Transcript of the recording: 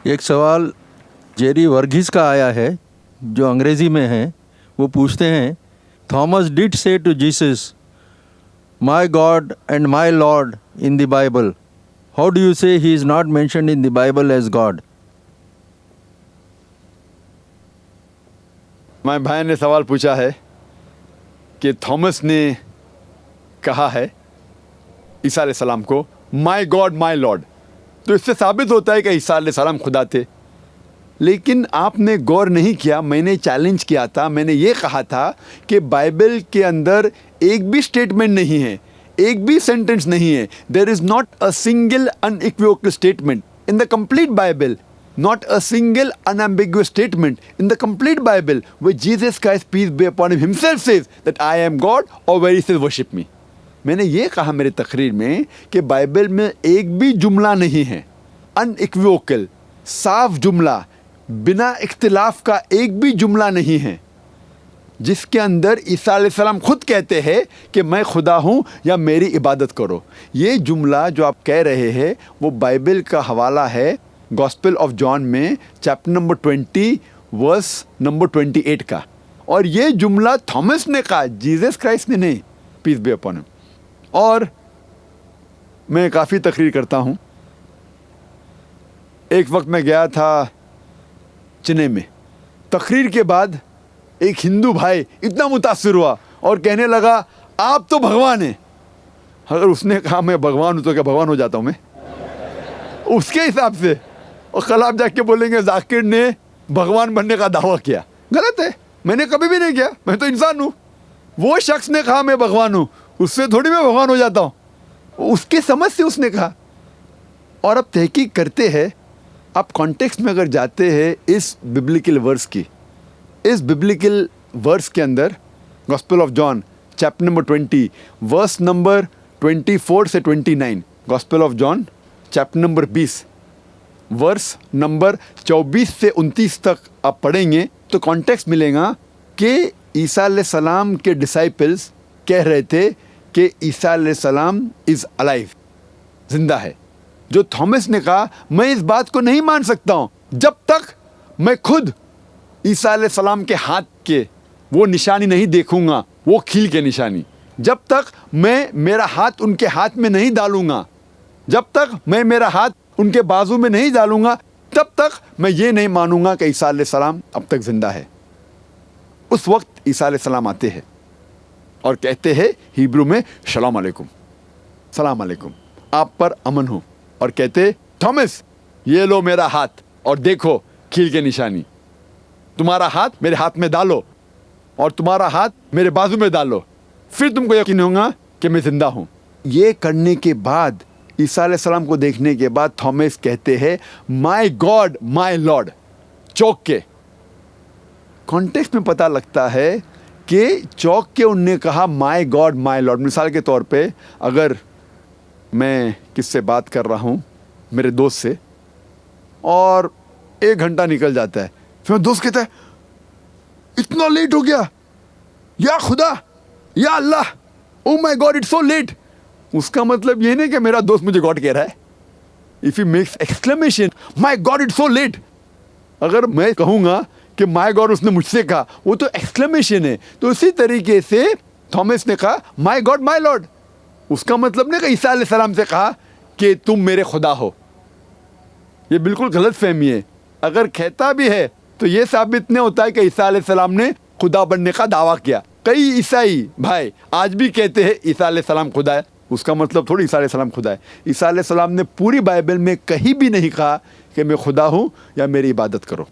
एक सवाल जेरी वर्गीस का आया है जो अंग्रेज़ी में है। वो पूछते हैं, Thomas did say to Jesus, my God and my Lord in the Bible, how do you say he is not mentioned in the Bible as God? My भाई ने सवाल पूछा है कि थॉमस ने कहा है ईसा अलैहिस्सलाम को माय गॉड माय लॉर्ड, तो इससे साबित होता है कि ईसा अलैहिस्सलाम खुदा थे। लेकिन आपने गौर नहीं किया, मैंने चैलेंज किया था, मैंने ये कहा था कि बाइबल के अंदर एक भी स्टेटमेंट नहीं है, एक भी सेंटेंस नहीं है। There is not a single unequivocal statement in the complete Bible, not a single unambiguous statement in the complete Bible where Jesus Christ, peace be upon him, himself says that I am God or where he says worship me. मैंने ये कहा मेरे तकरीर में कि Bible में एक भी जुमला नहीं है अनइक्विवोकल, साफ जुमला, बिना इख्तिलाफ का एक भी जुमला नहीं है जिसके अंदर ईसा अलैहिस्सलाम खुद कहते हैं कि मैं खुदा हूँ या मेरी इबादत करो। ये जुमला जो आप कह रहे हैं वो बाइबल का हवाला है गॉस्पेल ऑफ जॉन में चैप्टर नंबर 20 वर्स नंबर 28 का, और ये जुमला थॉमस ने कहा, जीसस क्राइस्ट ने नहीं, पीस बी अपॉन हिम। और मैं काफ़ी तकरीर करता हूँ। एक वक्त मैं गया था चेन्नई में, तकरीर के बाद एक हिंदू भाई इतना मुतासिर हुआ और कहने लगा आप तो भगवान हैं। अगर उसने कहा मैं भगवान हूँ तो क्या भगवान हो जाता हूँ मैं उसके हिसाब से? और कल आप जाके बोलेंगे जाकिर ने भगवान बनने का दावा किया। गलत है, मैंने कभी भी नहीं किया, मैं तो इंसान हूँ। वो शख्स ने कहा मैं भगवान हूँ, उससे थोड़ी मैं भगवान हो जाता हूँ, उसके समझ से उसने कहा। और अब तहकीक करते हैं, आप कॉन्टेक्स्ट में अगर जाते हैं इस बिब्लिकल वर्स की, इस बिब्लिकल वर्स के अंदर Gospel of John chapter number 20 verse number 24 से 29, Gospel of John chapter number 20 verse number 24 से 29 तक आप पढ़ेंगे तो कॉन्टेक्स्ट मिलेगा कि ईसा अलैहिस्सलाम के डिसाइपल्स कह रहे थे कि ईसा अलैहिस्सलाम इज़ अलाइव, जिंदा है। जो थॉमस ने कहा मैं इस बात को नहीं मान सकता हूँ जब तक मैं खुद ईसा अलैहिस्सलाम के हाथ के वो निशानी नहीं देखूंगा, वो कील के निशानी, जब तक मैं मेरा हाथ उनके हाथ में नहीं डालूंगा, जब तक मैं मेरा हाथ उनके बाजू में नहीं डालूंगा, तब तक मैं ये नहीं मानूंगा कि ईसा अलैहिस्सलाम अब तक जिंदा है। उस वक्त ईसा अलैहिस्सलाम आते हैं और कहते हैं हिब्रू में सलाम अलैकुम, सलाम अलैकुम, आप पर अमन हो, और कहते थॉमस ये लो मेरा हाथ और देखो कील के निशानी, तुम्हारा हाथ मेरे हाथ में डालो और तुम्हारा हाथ मेरे बाजू में डालो, फिर तुमको यकीन होगा कि मैं जिंदा हूँ। ये करने के बाद, ईसा अलैहिस्सलाम को देखने के बाद थॉमस कहते हैं माय गॉड माय लॉर्ड। चौक के कॉन्टेक्स्ट में पता लगता है कि चौक के उनने कहा माय गॉड माय लॉर्ड। मिसाल के तौर पे अगर मैं किससे बात कर रहा हूँ मेरे दोस्त से और 1 घंटा निकल जाता है, फिर दोस्त कहता है इतना लेट हो गया, या खुदा, या अल्लाह, oh my God it's so late. उसका मतलब ये नहीं कि मेरा दोस्त मुझे गॉड कह रहा है। If he makes exclamation my God it's so late, अगर मैं कहूँगा कि माय गॉड उसने मुझसे कहा, वो तो एक्सक्लेमेशन है। तो इसी तरीके से थॉमस ने कहा माय गॉड माय लॉर्ड, उसका मतलब नहीं कि ईसा अलैहिस्सलाम से कहा कि तुम मेरे खुदा हो। ये बिल्कुल गलत फहमी है। अगर कहता भी है तो ये साबित नहीं होता है कि ईसा अलैहिस्सलाम ने खुदा बनने का दावा किया। कई ईसाई भाई आज भी कहते हैं ईसा अलैहिस्सलाम खुदा है, उसका मतलब थोड़ी ईसा अलैहिस्सलाम खुदा है। ईसा अलैहिस्सलाम ने पूरी बाइबल में कहीं भी नहीं कहा कि मैं खुदा हूँ या मेरी इबादत करो।